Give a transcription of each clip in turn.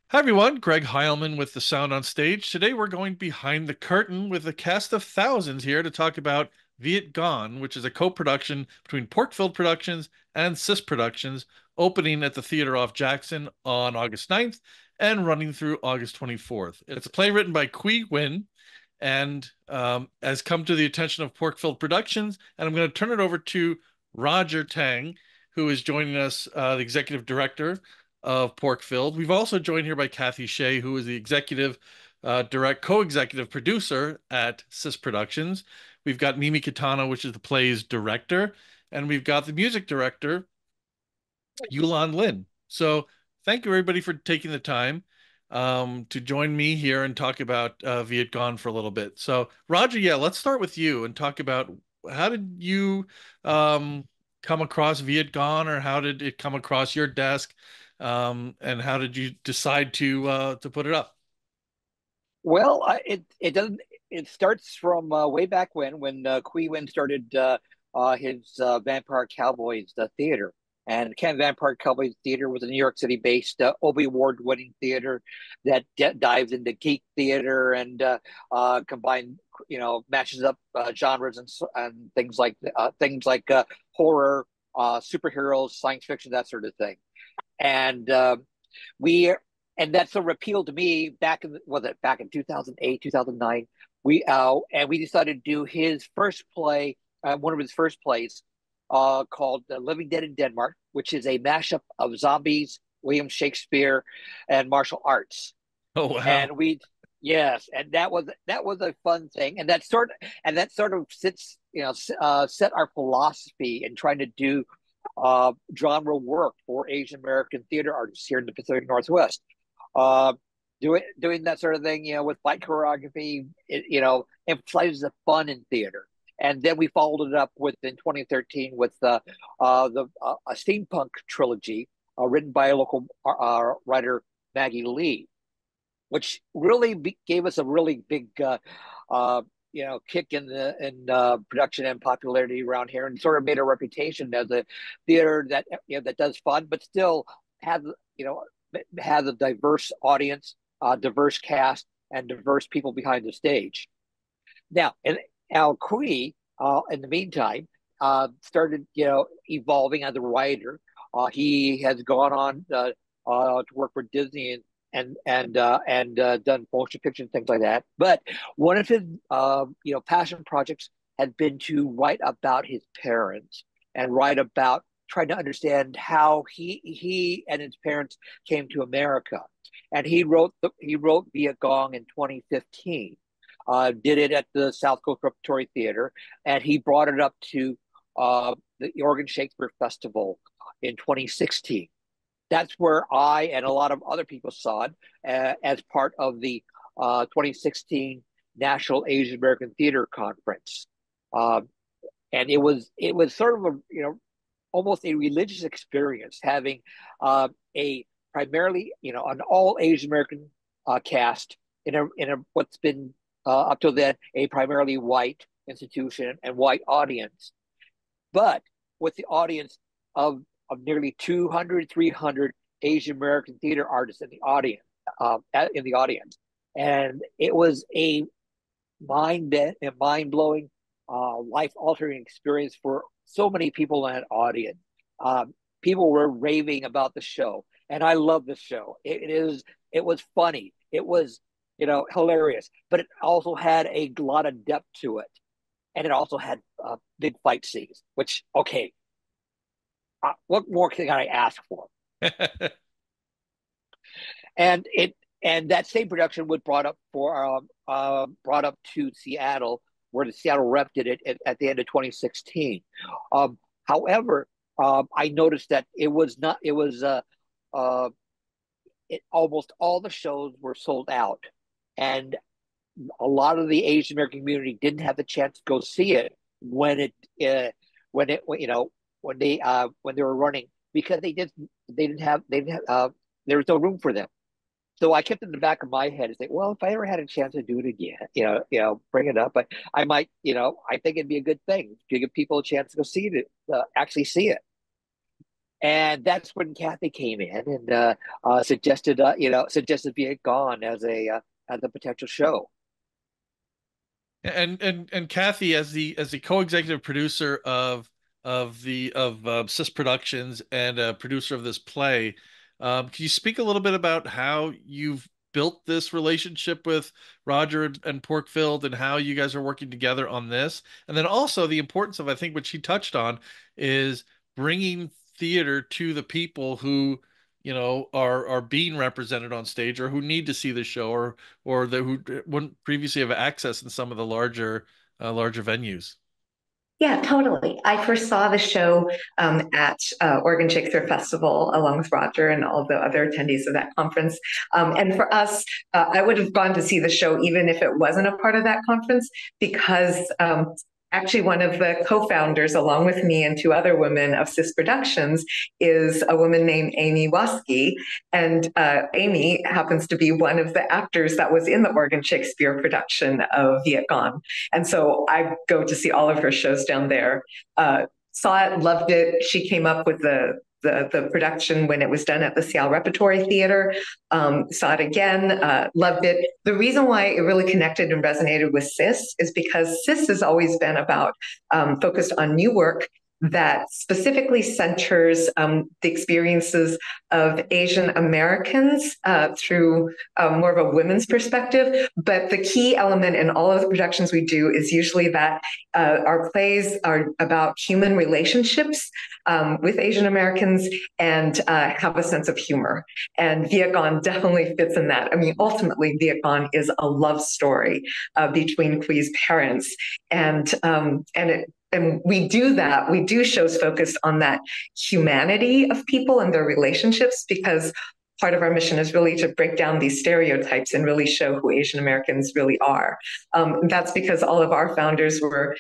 Hi everyone, Greg Heilman with the Sound on Stage. Today we're going behind the curtain with a cast of thousands here to talk about Vietgone, which is a co-production between Pork Filled Productions and SIS Productions, opening at the Theater off Jackson on August 9th and running through August 24th. It's a play written by Qui Nguyen and has come to the attention of Pork Filled Productions, and I'm going to turn it over to Roger Tang, who is joining us, the executive director of Pork Filled. We've also joined here by Kathy Hsieh, who is the executive co-executive producer at SIS Productions. We've got Mimi Katano, which is the play's director, and we've got the music director, Yuelan Lin. So thank you everybody for taking the time to join me here and talk about Vietgone for a little bit. So Roger, yeah, let's start with you and talk about how did you come across Vietgone, or how did it come across your desk, and how did you decide to put it up? Well, it doesn't. It starts from way back when Qui Nguyen started his Vampire Cowboys theater, and Ken Vampire Cowboys Theater was a New York City-based Obie Award-winning theater that dives into geek theater and combine, matches up genres and things like horror, superheroes, science fiction, that sort of thing. And we and that's so appealed to me back in 2008, 2009. We decided to do his first play, one of his first plays, called Living Dead in Denmark, which is a mashup of zombies, William Shakespeare, and martial arts. Oh wow. And we Yes, and that was a fun thing, and that sort of sits set our philosophy in trying to do genre work for Asian American theater artists here in the Pacific Northwest. Uh, doing that sort of thing, with fight choreography, emphasizes the fun in theater. And then we followed it up with in 2013 with a steampunk trilogy written by a local writer, Maggie Lee, which really gave us a really big uh, kick in production and popularity around here, and sort of made a reputation as a theater that does fun, but still has you know has a diverse audience, diverse cast, and diverse people behind the stage. Now, and Al Kui, in the meantime, started evolving as a writer. He has gone on to work for Disney and done motion pictures, things like that. But one of his passion projects has been to write about his parents and write about trying to understand how he and his parents came to America. And he wrote Vietgone in 2015. Did it at the South Coast Repertory Theater, and he brought it up to the Oregon Shakespeare Festival in 2016. That's where I and a lot of other people saw it as part of the 2016 National Asian American Theater Conference. Uh, and it was sort of a almost a religious experience having a primarily an all Asian American cast in a what's been up till then a primarily white institution and white audience, but with the audience of nearly 200, 300 Asian American theater artists in the audience, and it was a mind blowing, life altering experience for so many people in that audience. People were raving about the show, and I love the show. It was funny. It was hilarious, but it also had a lot of depth to it, and it also had big fight scenes. Which, okay, what more can I ask for? And that same production was brought up to Seattle, where the Seattle Rep did it at the end of 2016. Um, However, I noticed that uh, almost all the shows were sold out, and a lot of the Asian American community didn't have the chance to go see it when it uh, when it when they were running, because they didn't have there was no room for them. So I kept it in the back of my head and say, well, if I ever had a chance to do it again, bring it up. But I might, I think it'd be a good thing to give people a chance to go see it, actually see it. And that's when Kathy came in and suggested, suggested Vietgone as a potential show. And Kathy, as the co-executive producer of SIS Productions and a producer of this play, can you speak a little bit about how you've built this relationship with Roger and Porkfield and how you guys are working together on this? And then also the importance of, I think, what she touched on is bringing theater to the people who, are being represented on stage or who need to see the show or who wouldn't previously have access in some of the larger venues. Yeah, totally. I first saw the show at Oregon Shakespeare Festival along with Roger and all the other attendees of that conference. And for us, I would have gone to see the show even if it wasn't a part of that conference because actually one of the co-founders along with me and two other women of SIS Productions is a woman named Amy Waskey. And Amy happens to be one of the actors that was in the Oregon Shakespeare production of Vietgone. And so I go to see all of her shows down there. Saw it, loved it. She came up with the production when it was done at the Seattle Repertory Theater. Saw it again, loved it. The reason why it really connected and resonated with SIS is because SIS has always been about focused on new work that specifically centers the experiences of Asian Americans through more of a women's perspective. But the key element in all of the productions we do is usually that our plays are about human relationships with Asian Americans and have a sense of humor. And Vietgone definitely fits in that. I mean, ultimately, Vietgone is a love story between Qui's parents, and we do that. We do shows focused on that humanity of people and their relationships because part of our mission is really to break down these stereotypes and really show who Asian Americans really are. That's because all of our founders were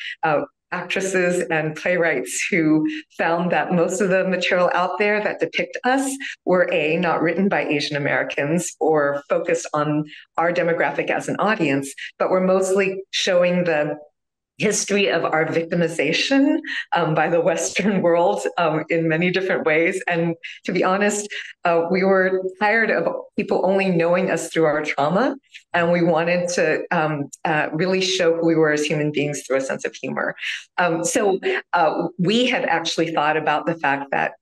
actresses and playwrights who found that most of the material out there that depict us were not written by Asian Americans or focused on our demographic as an audience, but were mostly showing the history of our victimization by the Western world in many different ways. And to be honest, we were tired of people only knowing us through our trauma. And we wanted to really show who we were as human beings through a sense of humor. So we had actually thought about the fact that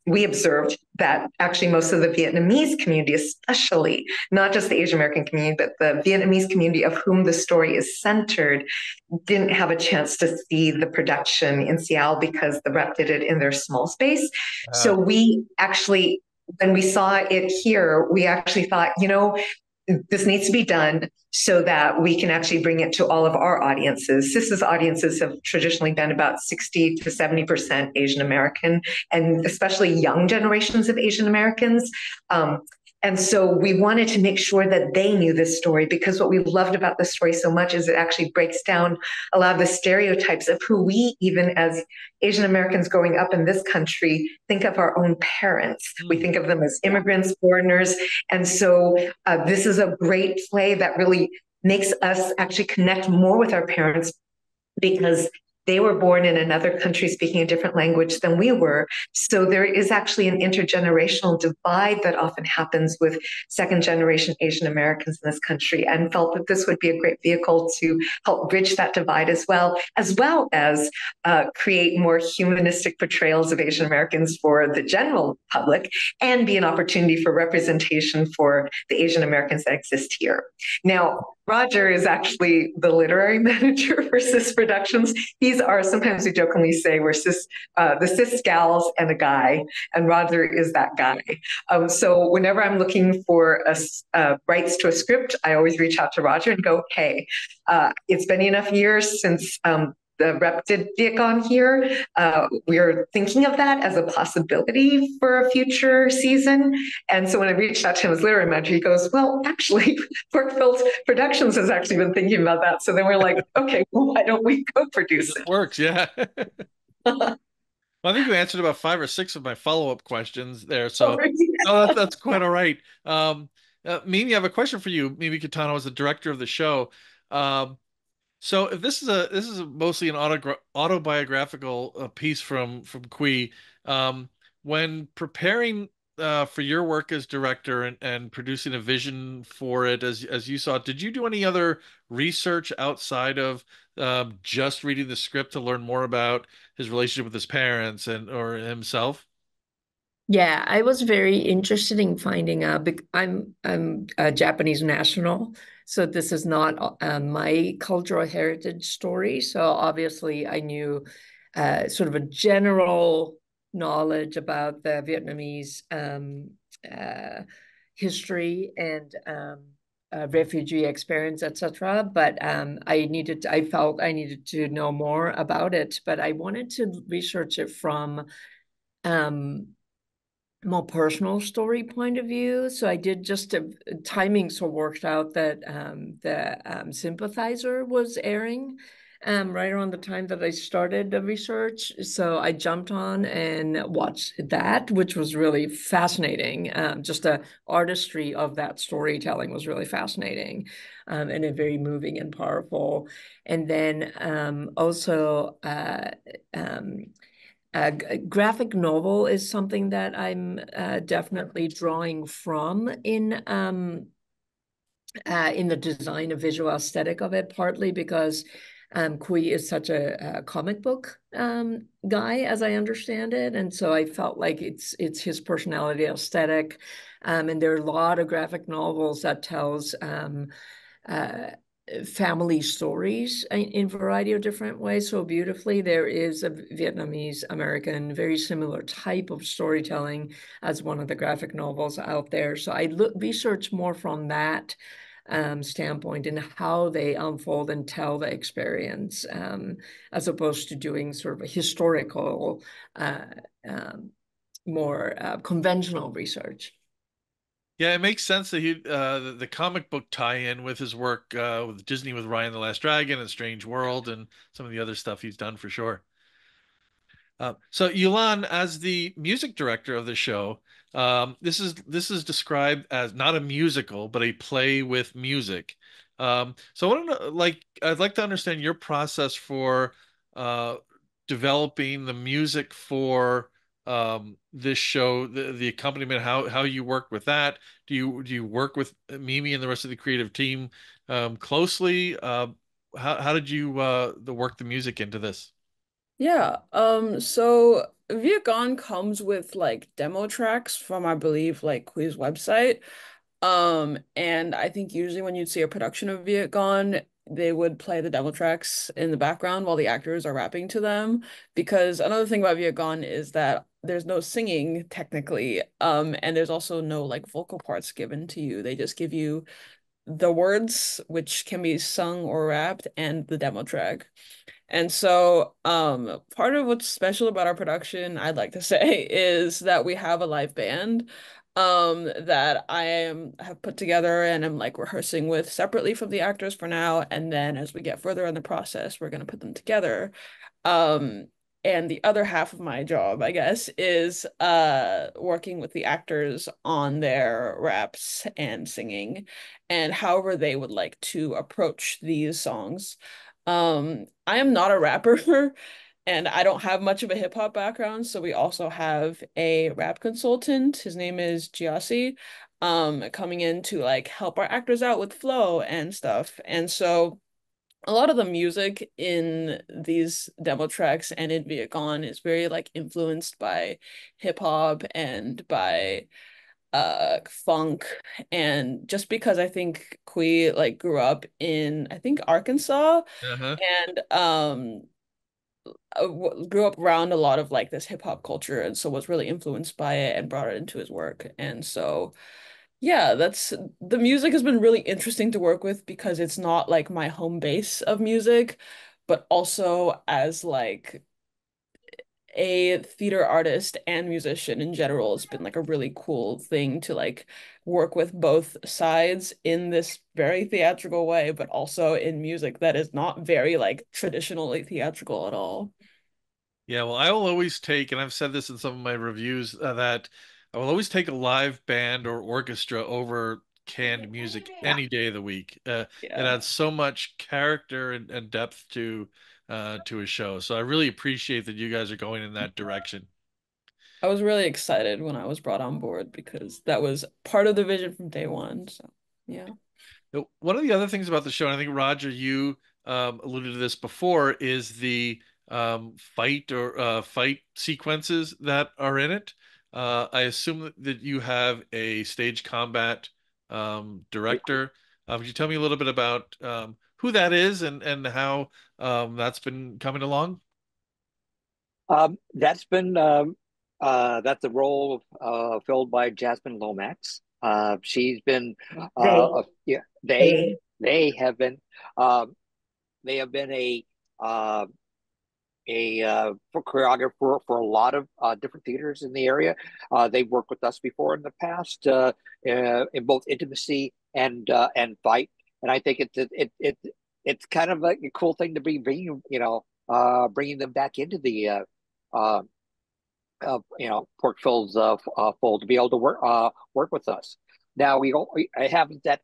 we observed that actually most of the Vietnamese community, especially not just the Asian American community, but the Vietnamese community of whom the story is centered, didn't have a chance to see the production in Seattle because the rep did it in their small space. So we actually, when we saw it here, we actually thought, this needs to be done so that we can actually bring it to all of our audiences. SIS's audiences have traditionally been about 60 to 70% Asian American, and especially young generations of Asian Americans. And so we wanted to make sure that they knew this story because what we loved about the story so much is it actually breaks down a lot of the stereotypes of who we, even as Asian Americans growing up in this country, think of our own parents. We think of them as immigrants, foreigners. And so this is a great play that really makes us actually connect more with our parents because they were born in another country speaking a different language than we were. So there is actually an intergenerational divide that often happens with second generation Asian Americans in this country, and felt that this would be a great vehicle to help bridge that divide as well as create more humanistic portrayals of Asian Americans for the general public and be an opportunity for representation for the Asian Americans that exist here. Now, Roger is actually the literary manager for SIS Productions. He's sometimes we jokingly say we're the SIS gals and a guy, and Roger is that guy. So whenever I'm looking for rights to a script, I always reach out to Roger and go, hey, it's been enough years since the rep did Vietgone here. We're thinking of that as a possibility for a future season. And so when I reached out to him as literary manager, he goes, well, actually, Pork Filled Productions has actually been thinking about that. So then we're like, okay, well, why don't we co-produce It it? works, yeah. Well, I think you answered about five or six of my follow-up questions there, so no, that's quite all right. Mimi, I have a question for you. Mimi Katano is the director of the show. Um, So if this is mostly an autobiographical piece from Qui, um, when preparing for your work as director and producing a vision for it as you saw it, did you do any other research outside of just reading the script to learn more about his relationship with his parents and or himself? Yeah, I was very interested in finding out. I'm a Japanese national, so this is not my cultural heritage story. So obviously, I knew sort of a general knowledge about the Vietnamese uh, history and refugee experience, etc. But I felt I needed to know more about it. But I wanted to research it from um, more personal story point of view. So I did just timing so worked out that the Sympathizer was airing right around the time that I started the research. So I jumped on and watched that, which was really fascinating. Just the artistry of that storytelling was really fascinating and a very moving and powerful. And then also graphic novel is something that I'm definitely drawing from in the design of visual aesthetic of it, partly because Kui is such a comic book guy, as I understand it, and so I felt like it's his personality aesthetic, and there are a lot of graphic novels that tells uh, family stories in a variety of different ways so beautifully. There is a Vietnamese American, very similar type of storytelling as one of the graphic novels out there. So I research more from that standpoint and how they unfold and tell the experience, as opposed to doing sort of a historical, uh, um, more conventional research. Yeah, it makes sense that the comic book tie-in with his work with Disney with Ryan the Last Dragon and Strange World and some of the other stuff he's done for sure. So Yulan, as the music director of the show, this is described as not a musical, but a play with music. So I want to know, like, I'd like to understand your process for uh, developing the music for this show, the accompaniment, how you work with that. Do you work with Mimi and the rest of the creative team closely? How did you the work the music into this? Yeah, so Vietgone comes with like demo tracks from I believe like Qui's website. And I think usually when you'd see a production of Vietgone, they would play the demo tracks in the background while the actors are rapping to them. Because another thing about Vietgone is that there's no singing technically, and there's also no like vocal parts given to you. They just give you the words, which can be sung or rapped, and the demo track. And so, part of what's special about our production, I'd like to say, is that we have a live band, that have put together and I'm like rehearsing with separately from the actors for now. And then as we get further in the process, we're gonna put them together. Um, and the other half of my job, I guess, is working with the actors on their raps and singing and however they would like to approach these songs. I am not a rapper and I don't have much of a hip hop background, so we also have a rap consultant. His name is Giassi, coming in to like help our actors out with flow and stuff. And so a lot of the music in these demo tracks and in Vietgone is very like influenced by hip hop and by funk, and just because I think Kui like grew up in I think Arkansas Uh-huh. and grew up around a lot of like this hip hop culture and so was really influenced by it and brought it into his work. And so yeah, that's the music has been really interesting to work with because it's not like my home base of music, but also as like a theater artist and musician in general, it's been like a really cool thing to like work with both sides in this very theatrical way, but also in music that is not very like traditionally theatrical at all. Yeah, well, I will always take, and I've said this in some of my reviews, that I will always take a live band or orchestra over canned music Yeah. any day of the week. It Yeah. adds so much character and depth to a show. So I really appreciate that you guys are going in that direction. I was really excited when I was brought on board because that was part of the vision from day one. So, yeah. One of the other things about the show, and I think Roger, you alluded to this before, is the fight sequences that are in it. I assume that you have a stage combat director. Could you tell me a little bit about who that is and how that's been coming along? That's been that's a role filled by Jasmine Lomax. She's been They, yeah, they, they have been um, they have been uh, a choreographer for a lot of different theaters in the area. They've worked with us before in the past in both intimacy and fight. And I think it's kind of like a cool thing to be bringing bringing them back into the uh, Pork Fill's fold to be able to work with us. Now I have that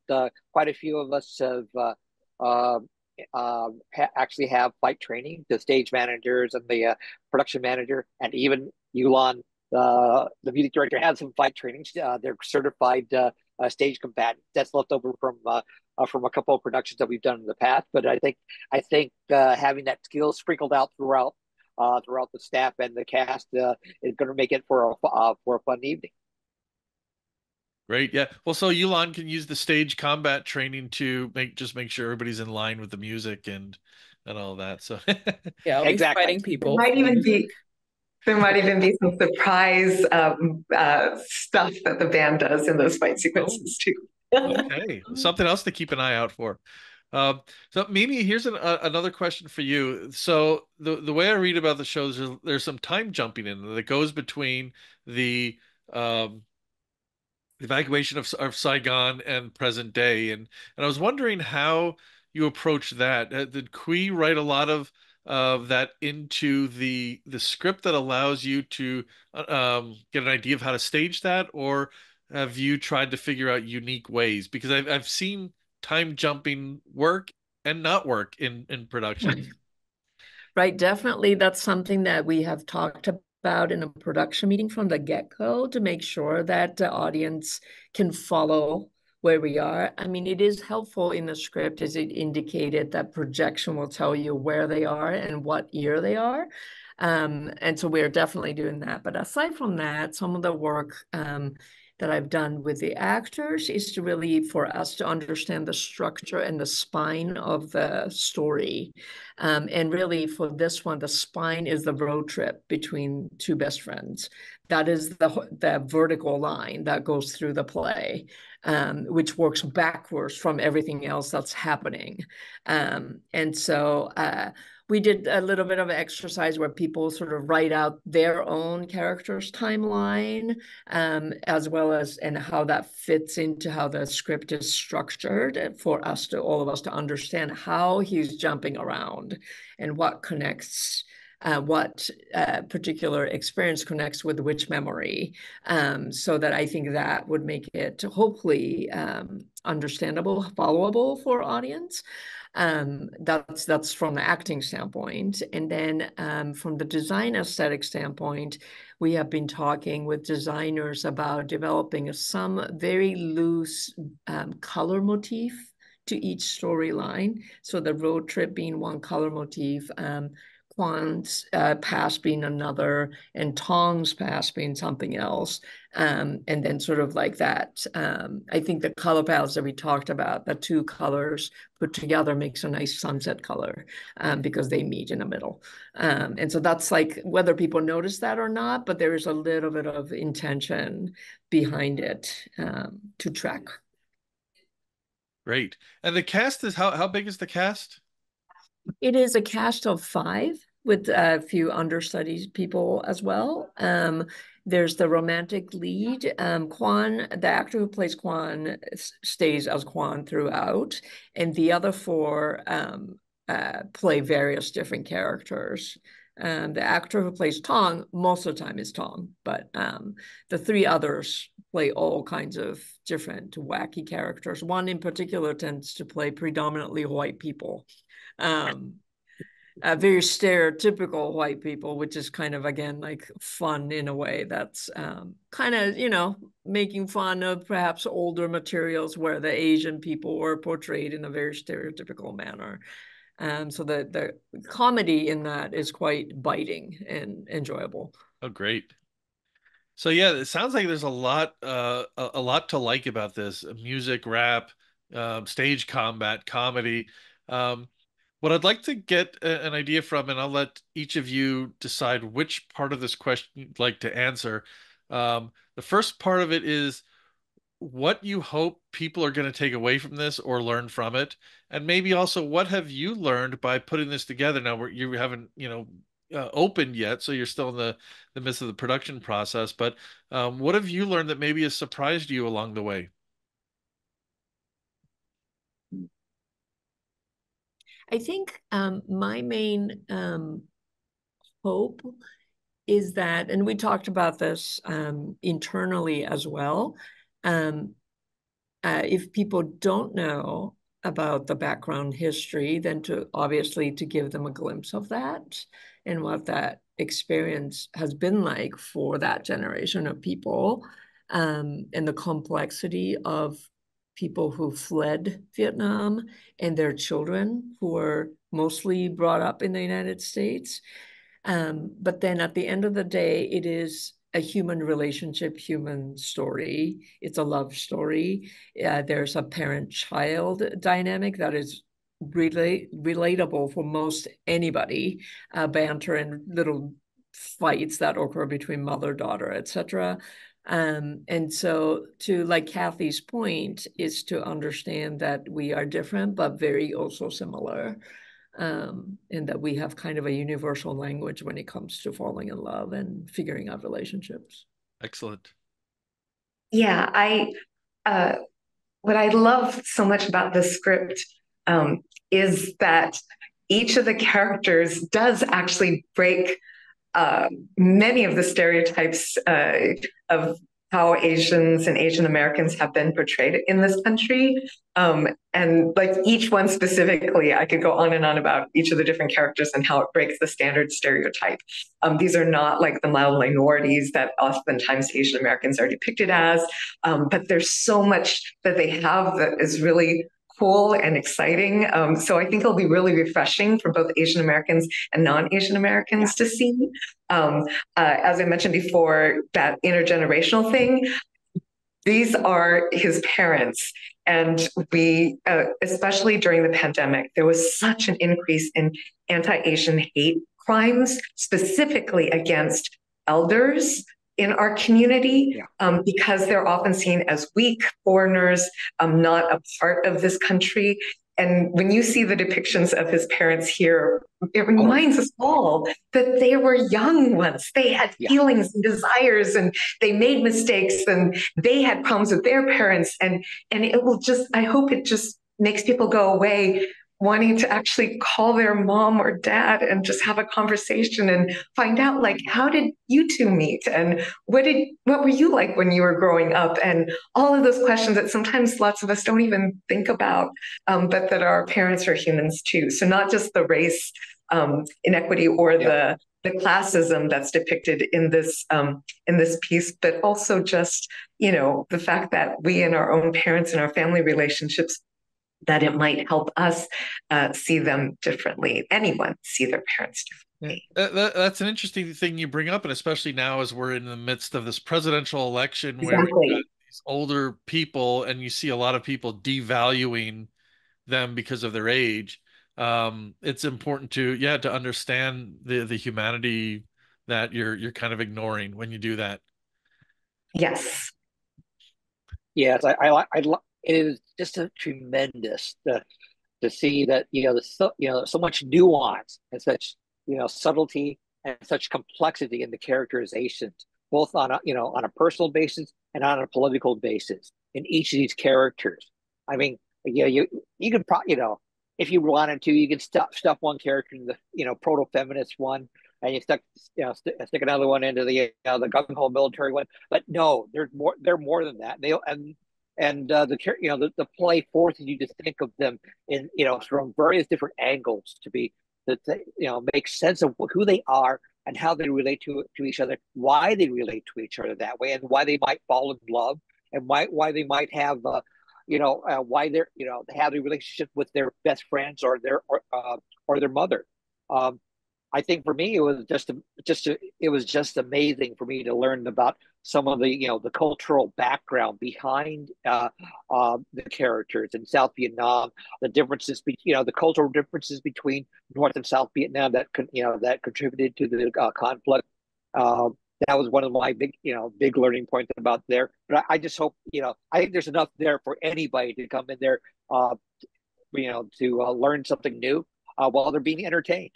quite a few of us have uh, actually have flight training. The stage managers and the production manager, and even Yulan, the music director, has some flight training. They're certified stage combatants. That's left over from a couple of productions that we've done in the past. But I think having that skill sprinkled out throughout the staff and the cast is going to make it for a fun evening. Great, yeah. Well, so Yulan can use the stage combat training to make sure everybody's in line with the music and all that. So Yeah, I'll be Exactly. fighting there people might for the even music. be there might even be some surprise stuff that the band does in those fight oh, sequences too. okay, something else to keep an eye out for. So Mimi, here's another question for you. So the way I read about the shows, there's some time jumping in that goes between the um, evacuation of Saigon and present day, and I was wondering how you approach that. Did Kui write a lot of that into the script that allows you to get an idea of how to stage that, or have you tried to figure out unique ways? Because I've seen time jumping work and not work in productions. Right, definitely. That's something that we have talked about in a production meeting from the get-go to make sure that the audience can follow where we are. I mean, it is helpful in the script as it indicated that projection will tell you where they are and what year they are. And so we're definitely doing that. But aside from that, some of the work that I've done with the actors is to really for us to understand the structure and the spine of the story. And really, for this one, the spine is the road trip between two best friends. That is the vertical line that goes through the play, which works backwards from everything else that's happening. And so we did a little bit of an exercise where people sort of write out their own character's timeline, as well as and how that fits into how the script is structured for us to all of us to understand how he's jumping around and what connects what particular experience connects with which memory, so that I think that would make it hopefully understandable, followable for audience. That's from the acting standpoint. And then from the design aesthetic standpoint, we have been talking with designers about developing some very loose color motif to each storyline. So the road trip being one color motif, Kwan's past being another, and Tong's past being something else. And then sort of like that, I think the color palettes that we talked about, the two colors put together makes a nice sunset color because they meet in the middle. And so that's like whether people notice that or not, but there is a little bit of intention behind it to track. Great. And the cast is how big is the cast? It is a cast of 5 with a few understudies people as well. There's the romantic lead, Kwan, the actor who plays Kwan stays as Kwan throughout, and the other 4 play various different characters. The actor who plays Tong most of the time is Tong, but the 3 others play all kinds of different wacky characters. One in particular tends to play predominantly white people. very stereotypical white people, which is kind of, again, like fun in a way. That's kind of, making fun of perhaps older materials where the Asian people were portrayed in a very stereotypical manner. So the comedy in that is quite biting and enjoyable. Oh, great. So yeah, it sounds like there's a lot to like about this: music, rap, stage combat, comedy. Um, what I'd like to get an idea from, and I'll let each of you decide which part of this question you'd like to answer. The first part of it is what you hope people are going to take away from this or learn from it, and maybe also what have you learned by putting this together. Now, you haven't, opened yet, so you're still in the midst of the production process. But what have you learned that maybe has surprised you along the way? I think my main hope is that, and we talked about this internally as well, um, if people don't know about the background history, then to obviously to give them a glimpse of that and what that experience has been like for that generation of people, and the complexity of people who fled Vietnam and their children who were mostly brought up in the United States. But then at the end of the day, it is a human relationship, human story. It's a love story. There's a parent-child dynamic that is relatable for most anybody. Banter and little fights that occur between mother, daughter, etc. And so to like Kathy's point is to understand that we are different, but very also similar. And that we have kind of a universal language when it comes to falling in love and figuring out relationships. Excellent. Yeah, I what I love so much about this script is that each of the characters does actually break many of the stereotypes of how Asians and Asian Americans have been portrayed in this country. And like each one specifically, I could go on and on about each of the different characters and how it breaks the standard stereotype. These are not like the mild minorities that oftentimes Asian Americans are depicted as, but there's so much that they have that is really cool and exciting. So I think it'll be really refreshing for both Asian Americans and non-Asian Americans to see. As I mentioned before, that intergenerational thing, these are his parents. And especially during the pandemic, there was such an increase in anti-Asian hate crimes, specifically against elders in our community, because they're often seen as weak foreigners, not a part of this country. And when you see the depictions of his parents here, it reminds us all that they were young once. They had feelings and desires, and they made mistakes, and they had problems with their parents. And it will just, I hope it just makes people go away wanting to actually call their mom or dad and just have a conversation and find out, like, how did you two meet, and what were you like when you were growing up, and all of those questions that sometimes lots of us don't even think about, but that our parents are humans too. So not just the race inequity or the classism that's depicted in this piece, but also just the fact that we and our own parents and our family relationships, that it might help us see them differently. Anyone see their parents differently. That's an interesting thing you bring up, and especially now as we're in the midst of this presidential election where we've got these older people, and you see a lot of people devaluing them because of their age. It's important to understand the humanity that you're kind of ignoring when you do that. Yes. Yes, it is just a tremendous to see that so much nuance and such subtlety and such complexity in the characterizations, both on a personal basis and on a political basis in each of these characters. I mean, you could probably if you wanted to, you could stuff one character in the proto-feminist one, and you stick another one into the the gung ho military one. But no, there's more. They're more than that. The play forces you to think of them in from various different angles to be make sense of who they are and how they relate to each other, why they relate to each other that way, and why they might fall in love, and why they might have why they're they have a relationship with their best friends or their mother. Um, I think for me, it was it was just amazing for me to learn about some of the cultural background behind the characters in South Vietnam, the differences, the cultural differences between North and South Vietnam that contributed to the conflict. Uh, that was one of my big learning points about there. But I just hope, I think there's enough there for anybody to come in there, uh, to learn something new while they're being entertained.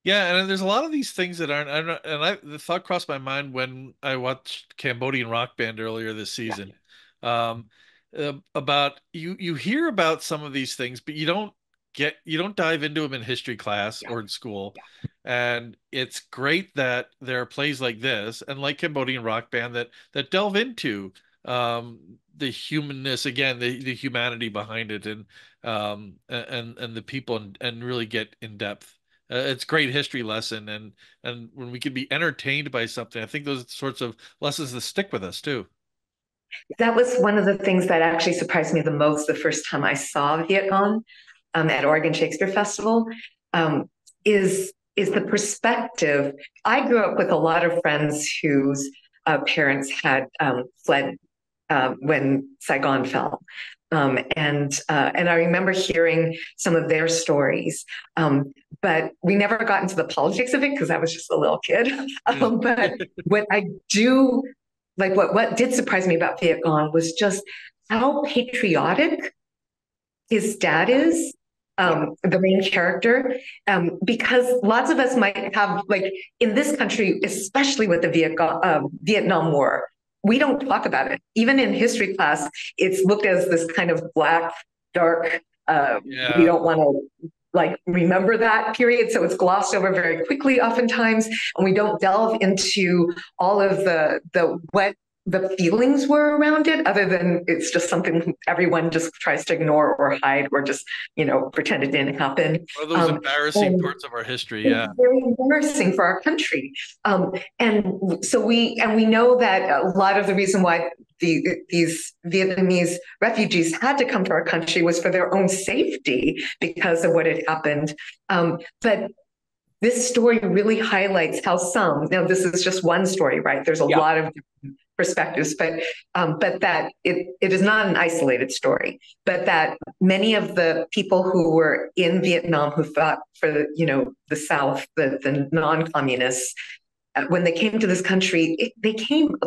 Yeah, and there's a lot of these things that aren't, I don't, and the thought crossed my mind when I watched Cambodian Rock Band earlier this Yeah, season. Um, about you hear about some of these things, but you don't dive into them in history class yeah, or in school. yeah, And it's great that there are plays like this and like Cambodian Rock Band that delve into the humanness again, the humanity behind it, and the people, and really get in depth. It's a great history lesson, and when we can be entertained by something, I think those sorts of lessons that stick with us too. That was one of the things that actually surprised me the most the first time I saw Vietgone at Oregon Shakespeare Festival. Um, is the perspective. I grew up with a lot of friends whose parents had fled when Saigon fell. And I remember hearing some of their stories, but we never got into the politics of it because I was just a little kid. Mm. But what I do like, what did surprise me about Vietgone was just how patriotic his dad is, yeah, the main character, because lots of us might have, like, in this country, especially with the Vietnam War, we don't talk about it. Even in history class, it's looked as this kind of black, dark, we Yeah. don't want to like remember that period. So it's glossed over very quickly oftentimes. And we don't delve into all of the what the feelings were around it, other than it's just something everyone just tries to ignore or hide or just, pretend it didn't happen. One of those Um, embarrassing and parts of our history. it's Yeah. very embarrassing for our country. And so we know that a lot of the reason why these Vietnamese refugees had to come to our country was for their own safety because of what had happened. But this story really highlights how now this is just one story, right? There's a yeah, lot of perspectives, but that it is not an isolated story, but that many of the people who were in Vietnam who fought for the South, the non-communists, when they came to this country,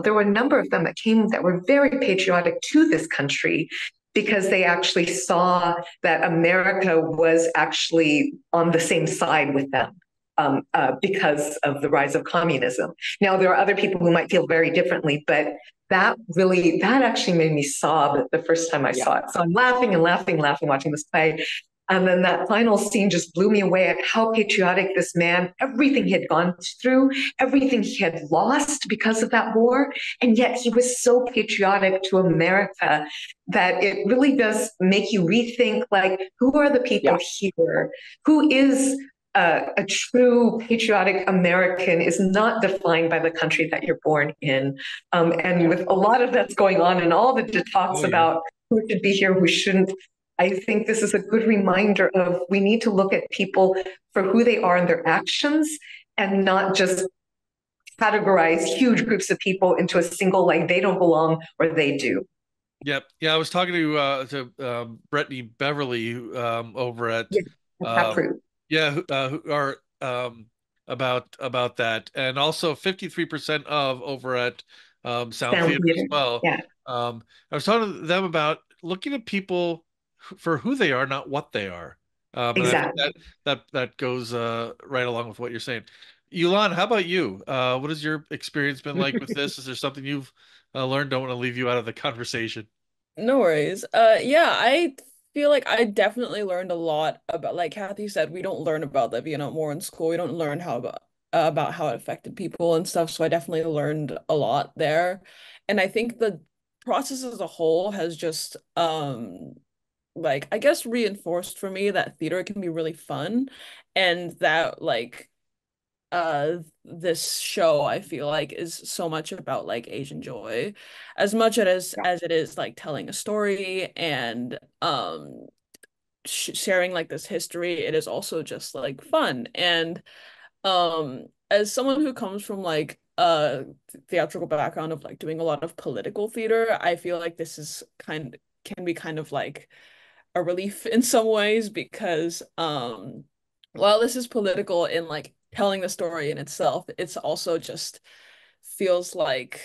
there were a number of them that came that were very patriotic to this country because they actually saw that America was actually on the same side with them. Because of the rise of communism. Now, there are other people who might feel very differently, but that actually made me sob the first time I yeah, saw it. So I'm laughing and laughing, laughing watching this play. And then that final scene just blew me away at how patriotic this man, everything he had gone through, everything he had lost because of that war. And yet he was so patriotic to America that it really does make you rethink, like, who are the yeah, people here? Who is a true patriotic American is not defined by the country that you're born in. And yeah, with a lot of that's going on and all the Oh talks yeah. about who should be here, who shouldn't, I think this is a good reminder of we need to look at people for who they are and their actions and not just categorize huge groups of people into a single, like, they don't belong or they do. Yep. Yeah. I was talking to Brittany Beverly over at Yeah, um, taproot. yeah, who are about that, and also 53% of over at Sound Sound Theater as theater. well. Yeah, I was talking to them about looking at people for who they are, not what they are. And I think exactly. that goes right along with what you're saying. Yulan, how about you? What has your experience been like with this? Is there something you've learned? Don't want to leave you out of the conversation. No worries. Yeah, I feel like I definitely learned a lot about, like Kathy said, we don't learn about the Vietnam War in school. We don't learn about how it affected people and stuff. So I definitely learned a lot there. And I think the process as a whole has just like I guess reinforced for me that theater can be really fun, and that like this show I feel like is so much about like Asian joy as much Yeah. as it is like telling a story and sharing like this history. It is also just like fun. And as someone who comes from like a theatrical background of like doing a lot of political theater, I feel like this is can be kind of like a relief in some ways because while this is political in like telling the story in itself, it's also just feels like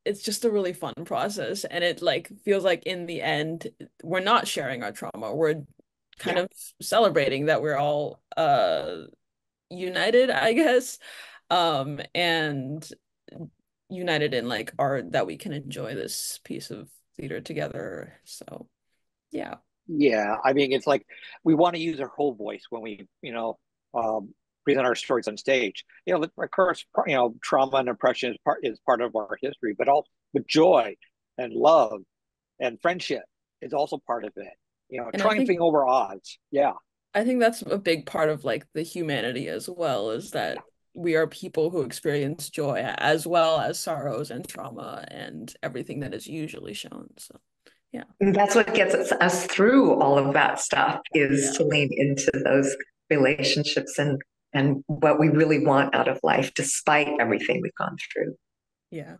it's just a really fun process, and it like feels like in the end we're not sharing our trauma. We're kind Yeah. of celebrating that we're all united, I guess. And united in like art that we can enjoy this piece of theater together. So yeah. Yeah, I mean, it's like we want to use our whole voice when we, present our stories on stage. Of course, trauma and oppression is part of our history, but also with joy and love and friendship is also part of it. And Triumphing over odds. Yeah, I think that's a big part of like the humanity as well, is yeah, that we are people who experience joy as well as sorrows and trauma and everything that is usually shown. So yeah. And that's what gets us through all of that stuff is Yeah. to lean into those relationships and what we really want out of life, despite everything we've gone through. Yeah.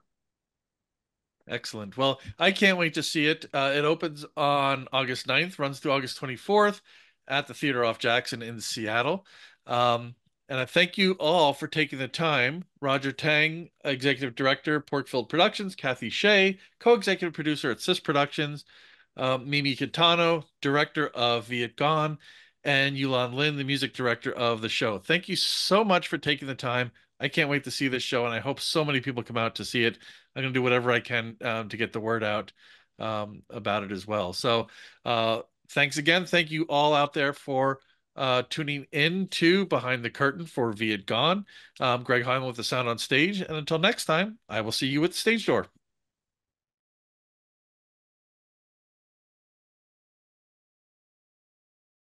Excellent. Well, I can't wait to see it. It opens on August 9th, runs through August 24th at the Theater off Jackson in Seattle. And I thank you all for taking the time. Roger Tang, Executive Director, Pork Filled Productions, Kathy Hsieh, Co-Executive Producer at SIS Productions, Mimi Katano, Director of Vietgone, and Yuelan Lin, the Music Director of the show. Thank you so much for taking the time. I can't wait to see this show, and I hope so many people come out to see it. I'm going to do whatever I can to get the word out about it as well. So thanks again. Thank you all out there for tuning in to Behind the Curtain for Viet Gone. Greg Heimel with the sound on stage. And until next time, I will see you at the stage door.